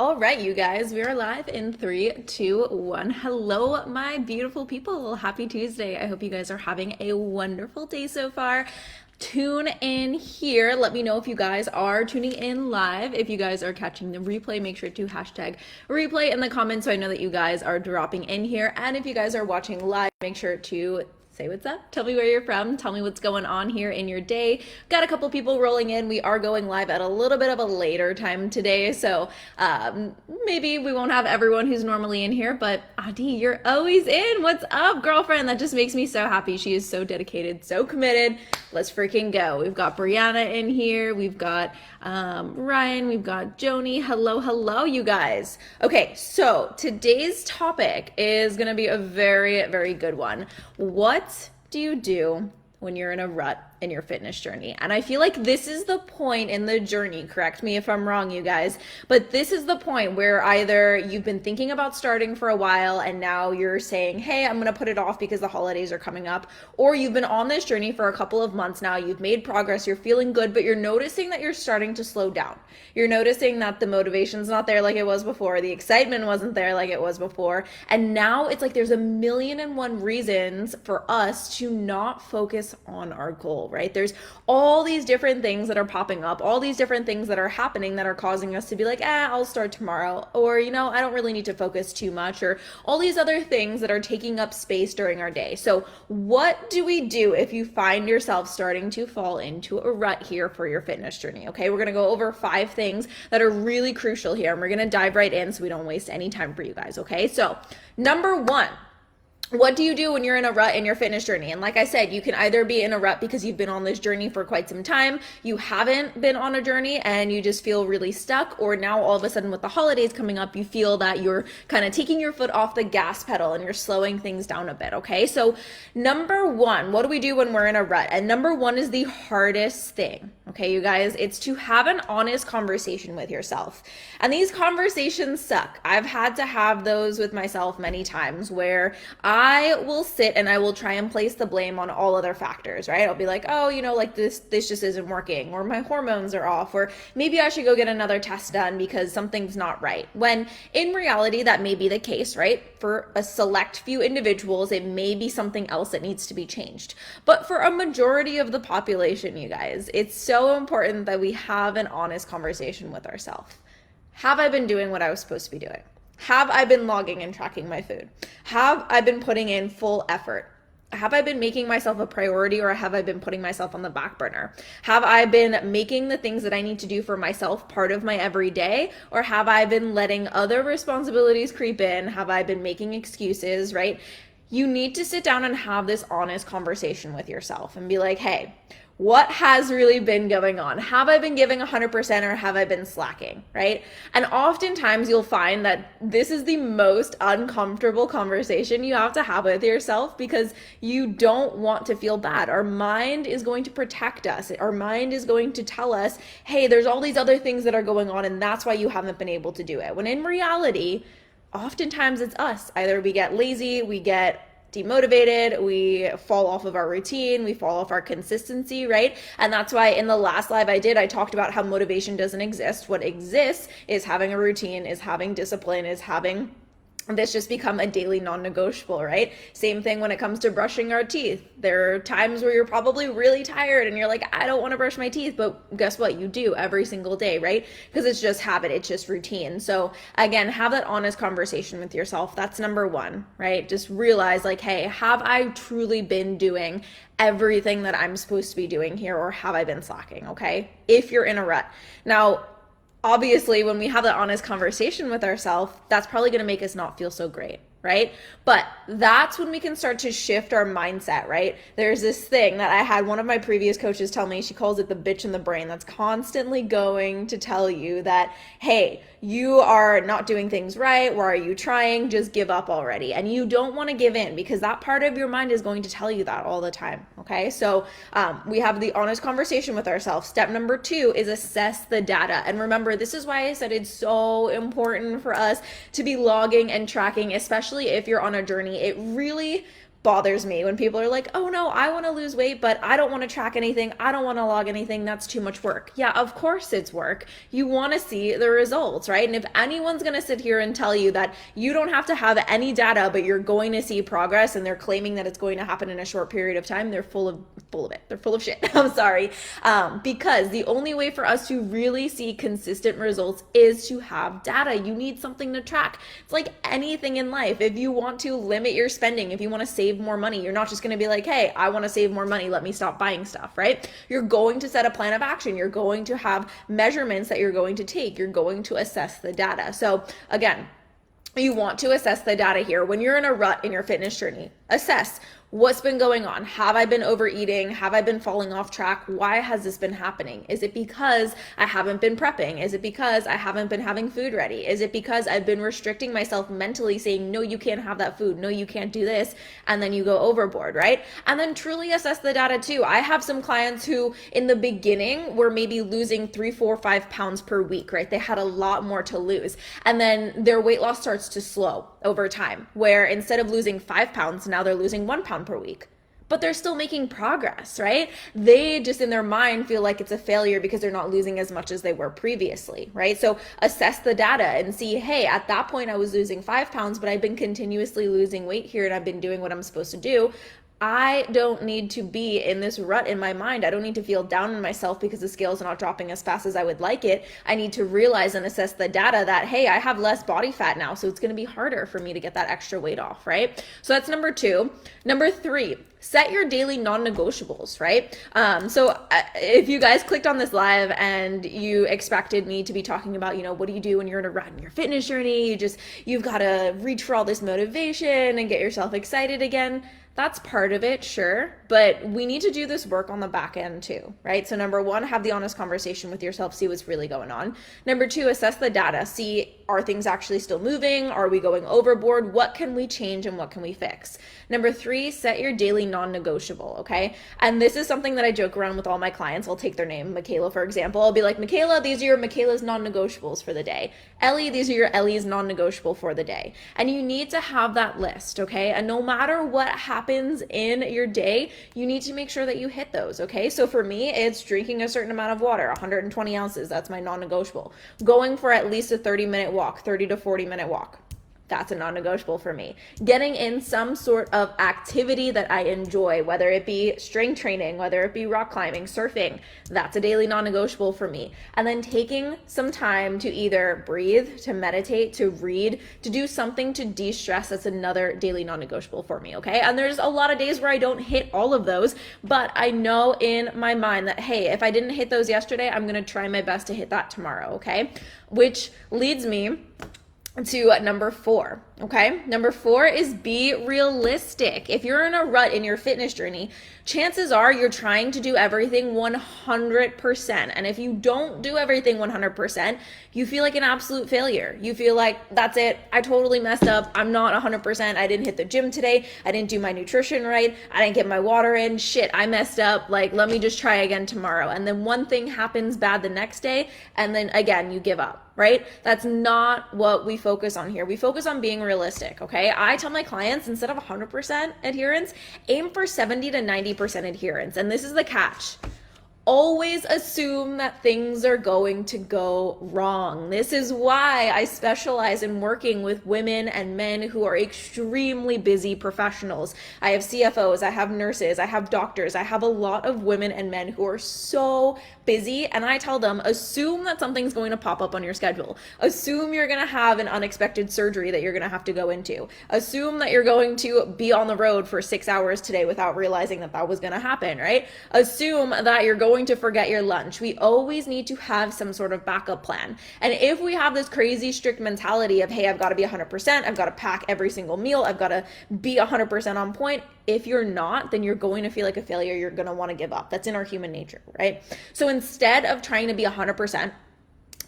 All right, you guys, we are live in 3, 2, 1. Hello, my beautiful people. Happy Tuesday. I hope you guys are having a wonderful day so far. Tune in here. Let me know if you guys are tuning in live. If you guys are catching the replay, make sure to hashtag replay in the comments so I know that you guys are dropping in here. And if you guys are watching live, make sure to say what's up. Tell me where you're from. Tell me what's going on here in your day. Got a couple people rolling in. We are going live at a little bit of a later time today, so maybe we won't have everyone who's normally in here, but Adi, you're always in. What's up, girlfriend? That just makes me so happy. She is so dedicated, so committed. Let's freaking go. We've got Brianna in here. We've got Ryan. We've got Joni. Hello, hello, you guys. Okay, so today's topic is going to be a very, very good one. What do you do when you're in a rut in your fitness journey? And I feel like this is the point in the journey, correct me if I'm wrong, you guys, but this is the point where either you've been thinking about starting for a while and now you're saying, hey, I'm gonna put it off because the holidays are coming up, or you've been on this journey for a couple of months now, you've made progress, you're feeling good, but you're noticing that you're starting to slow down. You're noticing that the motivation's not there like it was before, the excitement wasn't there like it was before, and now it's like there's a million and one reasons for us to not focus on our goal, right? There's all these different things that are popping up, all these different things that are happening that are causing us to be like, I'll start tomorrow, or, I don't really need to focus too much, or all these other things that are taking up space during our day. So what do we do if you find yourself starting to fall into a rut here for your fitness journey? Okay, we're going to go over 5 things that are really crucial here, and we're going to dive right in so we don't waste any time for you guys. Okay, so number 1, what do you do when you're in a rut in your fitness journey? And like I said, you can either be in a rut because you've been on this journey for quite some time, you haven't been on a journey and you just feel really stuck, or now all of a sudden with the holidays coming up, you feel that you're kind of taking your foot off the gas pedal and you're slowing things down a bit, okay? So number 1, what do we do when we're in a rut? And number 1 is the hardest thing, okay, you guys? It's to have an honest conversation with yourself. And these conversations suck. I've had to have those with myself many times where I will sit and I will try and place the blame on all other factors, right? I'll be like, oh, like this just isn't working, or my hormones are off, or maybe I should go get another test done because something's not right. When in reality, that may be the case, right? For a select few individuals, it may be something else that needs to be changed. But for a majority of the population, you guys, it's so important that we have an honest conversation with ourselves. Have I been doing what I was supposed to be doing? Have I been logging and tracking my food? Have I been putting in full effort? Have I been making myself a priority, or have I been putting myself on the back burner? Have I been making the things that I need to do for myself part of my everyday, or have I been letting other responsibilities creep in? Have I been making excuses, right? You need to sit down and have this honest conversation with yourself and be like, hey, what has really been going on? Have I been giving 100% or have I been slacking, right? And oftentimes you'll find that this is the most uncomfortable conversation you have to have with yourself because you don't want to feel bad. Our mind is going to protect us. Our mind is going to tell us, hey, there's all these other things that are going on and that's why you haven't been able to do it. When in reality, oftentimes it's us. Either we get lazy, we get demotivated, we fall off of our routine, we fall off our consistency, right? And that's why in the last live I talked about how motivation doesn't exist. What exists is having a routine, is having discipline, is having this just become a daily non-negotiable, right? Same thing when it comes to brushing our teeth. There are times where you're probably really tired and you're like, I don't want to brush my teeth, but guess what? You do every single day, right? Because it's just habit, it's just routine. So again, have that honest conversation with yourself. That's number 1, right? Just realize like, hey, have I truly been doing everything that I'm supposed to be doing here, or have I been slacking, okay? If you're in a rut. Now, obviously, when we have that honest conversation with ourselves, that's probably going to make us not feel so great, right? But that's when we can start to shift our mindset, right? There's this thing that I had one of my previous coaches tell me, she calls it the bitch in the brain, that's constantly going to tell you that, hey, you are not doing things right. Why are you trying? Just give up already. And you don't want to give in because that part of your mind is going to tell you that all the time. Okay. So we have the honest conversation with ourselves. Step number 2 is assess the data. And remember, this is why I said it's so important for us to be logging and tracking, especially if you're on a journey. It really bothers me when people are like, oh no, I want to lose weight, but I don't want to track anything. I don't want to log anything. That's too much work. Yeah, of course it's work. You want to see the results, right? And if anyone's going to sit here and tell you that you don't have to have any data, but you're going to see progress, and they're claiming that it's going to happen in a short period of time, they're full of it. They're full of shit. I'm sorry. Because the only way for us to really see consistent results is to have data. You need something to track. It's like anything in life. If you want to limit your spending, if you want to save more money, you're not just going to be like, hey, I want to save more money, let me stop buying stuff, right? You're going to set a plan of action. You're going to have measurements that you're going to take. You're going to assess the data. So again, you want to assess the data here. When you're in a rut in your fitness journey, assess what's been going on. Have I been overeating? Have I been falling off track? Why has this been happening? Is it because I haven't been prepping? Is it because I haven't been having food ready? Is it because I've been restricting myself mentally, saying, no, you can't have that food. No, you can't do this. And then you go overboard, right? And then truly assess the data too. I have some clients who in the beginning were maybe losing 3, 4, 5 pounds per week, right? They had a lot more to lose. And then their weight loss starts to slow over time, where instead of losing 5 pounds, now they're losing 1 pound per week. But they're still making progress, right? They just in their mind feel like it's a failure because they're not losing as much as they were previously, right? So assess the data and see, hey, at that point I was losing 5 pounds, but I've been continuously losing weight here and I've been doing what I'm supposed to do. I don't need to be in this rut in my mind. I don't need to feel down on myself because the scale's not dropping as fast as I would like it. I need to realize and assess the data that, hey, I have less body fat now, so it's going to be harder for me to get that extra weight off, right? So that's number 2. Number 3, set your daily non-negotiables, right? So if you guys clicked on this live and you expected me to be talking about, what do you do when you're in a rut in your fitness journey? You've got to reach for all this motivation and get yourself excited again. That's part of it, sure, but we need to do this work on the back end too, right? So number 1, have the honest conversation with yourself, see what's really going on. Number 2, assess the data, see, are things actually still moving? Are we going overboard? What can we change and what can we fix? Number 3, set your daily non-negotiable, okay? And this is something that I joke around with all my clients. I'll take their name, Michaela, for example. I'll be like, Michaela, these are your Michaela's non-negotiables for the day. Ellie, these are your Ellie's non-negotiable for the day. And you need to have that list, okay? And no matter what happens in your day, you need to make sure that you hit those, okay? So for me, it's drinking a certain amount of water, 120 ounces. That's my non-negotiable. Going for at least a 30-minute walk, 30 to 40-minute walk. That's a non-negotiable for me. Getting in some sort of activity that I enjoy, whether it be strength training, whether it be rock climbing, surfing, that's a daily non-negotiable for me. And then taking some time to either breathe, to meditate, to read, to do something to de-stress, that's another daily non-negotiable for me, okay? And there's a lot of days where I don't hit all of those, but I know in my mind that, hey, if I didn't hit those yesterday, I'm gonna try my best to hit that tomorrow, okay? Which leads me to number 4, okay? Number 4 is be realistic. If you're in a rut in your fitness journey, chances are you're trying to do everything 100%. And if you don't do everything 100%, you feel like an absolute failure. You feel like, that's it, I totally messed up. I'm not 100%. I didn't hit the gym today. I didn't do my nutrition right. I didn't get my water in. Shit, I messed up. Like, let me just try again tomorrow. And then one thing happens bad the next day, and then again, you give up. Right? That's not what we focus on here. We focus on being realistic, okay? I tell my clients, instead of 100% adherence, aim for 70 to 90% adherence. And this is the catch. Always assume that things are going to go wrong. This is why I specialize in working with women and men who are extremely busy professionals. I have CFOs, I have nurses, I have doctors, I have a lot of women and men who are so busy, and I tell them, assume that something's going to pop up on your schedule. Assume you're going to have an unexpected surgery that you're going to have to go into. Assume that you're going to be on the road for 6 hours today without realizing that that was going to happen, right? Assume that you're going to forget your lunch. We always need to have some sort of backup plan. And if we have this crazy strict mentality of, hey, I've got to be 100%, I've got to pack every single meal, I've got to be 100% on point, if you're not, then you're going to feel like a failure. You're going to want to give up. That's in our human nature, right? So instead of trying to be 100%,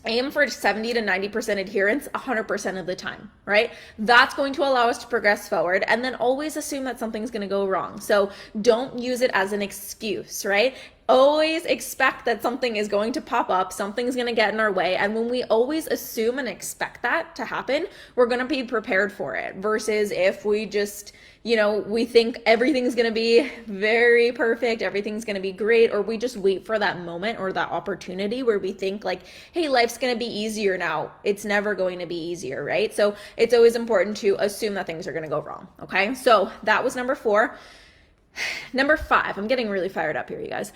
aim for 70 to 90% adherence 100% of the time, right? That's going to allow us to progress forward, and then always assume that something's going to go wrong. So don't use it as an excuse, right? always expect that something is going to pop up, something's going to get in our way. And when we always assume and expect that to happen, we're going to be prepared for it. Versus if we just, we think everything's going to be very perfect, everything's going to be great, or we just wait for that moment or that opportunity where we think like, hey, life's going to be easier now. It's never going to be easier, right? So it's always important to assume that things are going to go wrong. Okay. So that was number 4. Number 5, I'm getting really fired up here, you guys.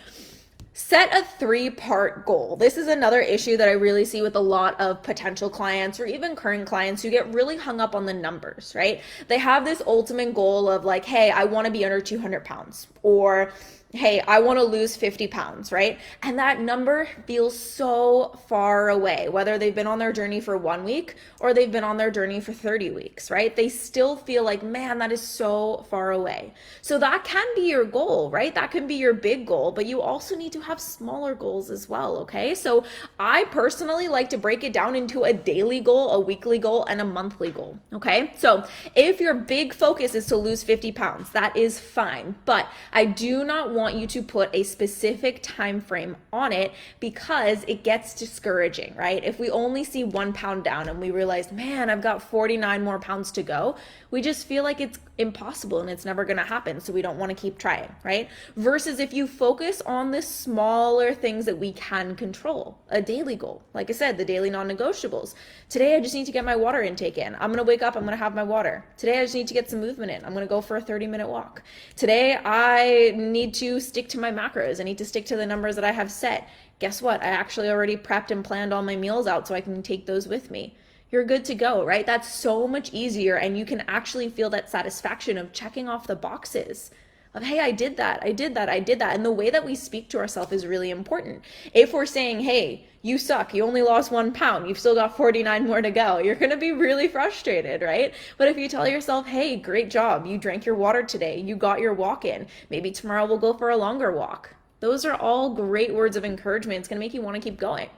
Set a 3-part goal. This is another issue that I really see with a lot of potential clients or even current clients who get really hung up on the numbers, right? They have this ultimate goal of like, hey, I want to be under 200 pounds, or hey, I want to lose 50 pounds, right? And that number feels so far away, whether they've been on their journey for 1 week or they've been on their journey for 30 weeks, right? They still feel like, man, that is so far away. So that can be your goal, right? That can be your big goal, but you also need to have smaller goals as well, okay? So I personally like to break it down into a daily goal, a weekly goal, and a monthly goal, okay? So if your big focus is to lose 50 pounds, that is fine, but I do not want you to put a specific time frame on it because it gets discouraging, right? If we only see 1 pound down and we realize, man, I've got 49 more pounds to go, we just feel like it's impossible and it's never going to happen. So we don't want to keep trying, right? Versus if you focus on the smaller things that we can control, a daily goal. Like I said, the daily non-negotiables. Today, I just need to get my water intake in. I'm going to wake up, I'm going to have my water. Today, I just need to get some movement in. I'm going to go for a 30-minute walk. Today, I need to stick to my macros. I need to stick to the numbers that I have set. Guess what? I actually already prepped and planned all my meals out so I can take those with me. You're good to go, right? That's so much easier, and you can actually feel that satisfaction of checking off the boxes of, hey, I did that. And the way that we speak to ourselves is really important. If we're saying, hey, you suck, you only lost 1 pound, you've still got 49 more to go, you're going to be really frustrated, right? But if you tell yourself, hey, great job, you drank your water today, you got your walk in, maybe tomorrow we'll go for a longer walk. Those are all great words of encouragement. It's going to make you want to keep going.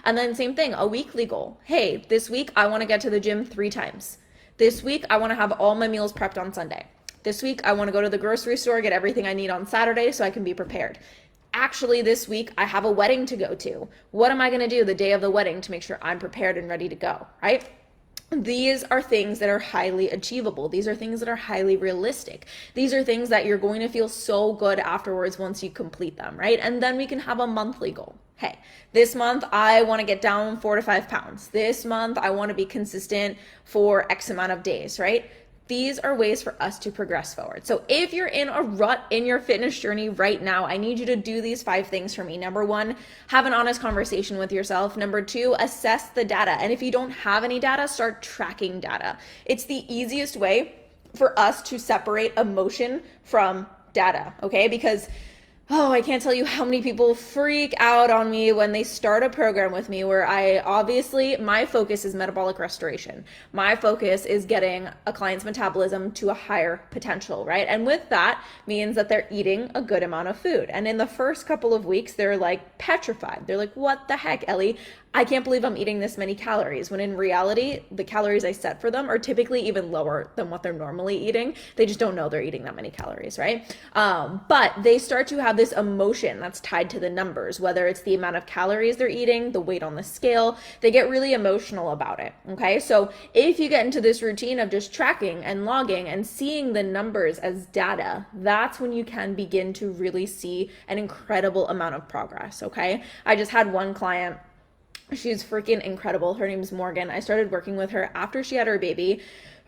And then same thing, a weekly goal. Hey, this week I want to get to the gym 3 times. This week I want to have all my meals prepped on Sunday. This week I want to go to the grocery store, get everything I need on Saturday so I can be prepared. Actually, this week I have a wedding to go to. What am I going to do the day of the wedding to make sure I'm prepared and ready to go, right? These are things that are highly achievable. These are things that are highly realistic. These are things that you're going to feel so good afterwards once you complete them, right? And then we can have a monthly goal. Hey, this month I want to get down 4 to 5 pounds. This month I want to be consistent for X amount of days, right? These are ways for us to progress forward. So if you're in a rut in your fitness journey right now, I need you to do these 5 things for me. Number 1, have an honest conversation with yourself. Number 2, assess the data. And if you don't have any data, start tracking data. It's the easiest way for us to separate emotion from data, okay? Because I can't tell you how many people freak out on me when they start a program with me where my focus is metabolic restoration. My focus is getting a client's metabolism to a higher potential, right? And with that means that they're eating a good amount of food. And in the first couple of weeks, they're like petrified. They're like, what the heck, Ellie? I can't believe I'm eating this many calories, when in reality, the calories I set for them are typically even lower than what they're normally eating. They just don't know they're eating that many calories, right? But they start to have this emotion that's tied to the numbers, whether it's the amount of calories they're eating, the weight on the scale. They get really emotional about it, okay? So if you get into this routine of just tracking and logging and seeing the numbers as data, that's when you can begin to really see an incredible amount of progress, okay? I just had one client. She's freaking incredible. Her name's Morgan. I started working with her after she had her baby.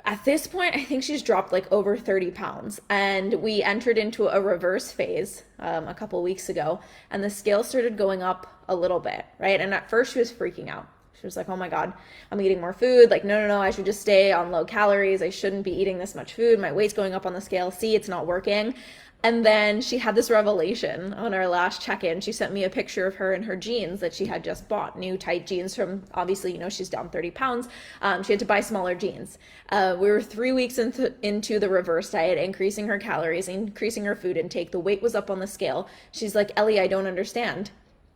At this point, I think she's dropped like over 30 pounds. And we entered into a reverse phase a couple weeks ago. And the scale started going up a little bit, right? And at first she was freaking out. She was like, oh my God, I'm eating more food. Like, no, I should just stay on low calories. I shouldn't be eating this much food. My weight's going up on the scale. See, it's not working. And then she had this revelation on our last check-in. She sent me a picture of her in her jeans that she had just bought, new tight jeans from, obviously, she's down 30 pounds. She had to buy smaller jeans. We were 3 weeks into the reverse diet, increasing her calories, increasing her food intake. The weight was up on the scale. She's like, Ellie, I don't understand.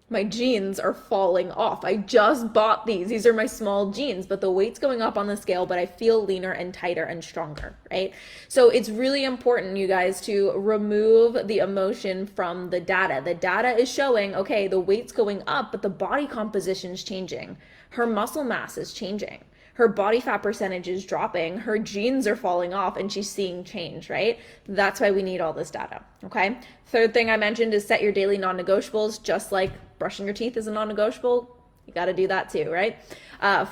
my jeans are falling off. I just bought these. These are my small jeans, but the weight's going up on the scale, but I feel leaner and tighter and stronger, right? So it's really important, you guys, to remove the emotion from the data. The data is showing, okay, the weight's going up, but the body composition's changing. Her muscle mass is changing. Her body fat percentage is dropping, her jeans are falling off, and she's seeing change, right? That's why we need all this data, okay? Third thing I mentioned is set your daily non-negotiables, just like brushing your teeth is a non-negotiable. You got to do that too, right?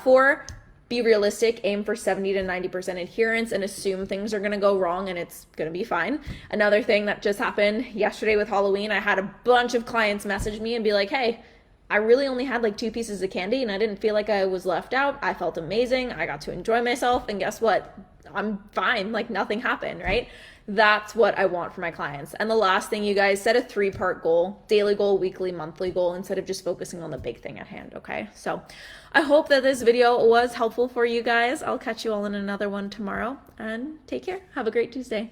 4, be realistic, aim for 70 to 90% adherence and assume things are going to go wrong and it's going to be fine. Another thing that just happened yesterday with Halloween, I had a bunch of clients message me and be like, hey, I really only had like 2 pieces of candy and I didn't feel like I was left out. I felt amazing. I got to enjoy myself. And guess what? I'm fine. Like nothing happened, right? That's what I want for my clients. And the last thing, you guys, set a 3-part goal: daily goal, weekly, monthly goal, instead of just focusing on the big thing at hand. Okay. So I hope that this video was helpful for you guys. I'll catch you all in another one tomorrow, and take care. Have a great Tuesday.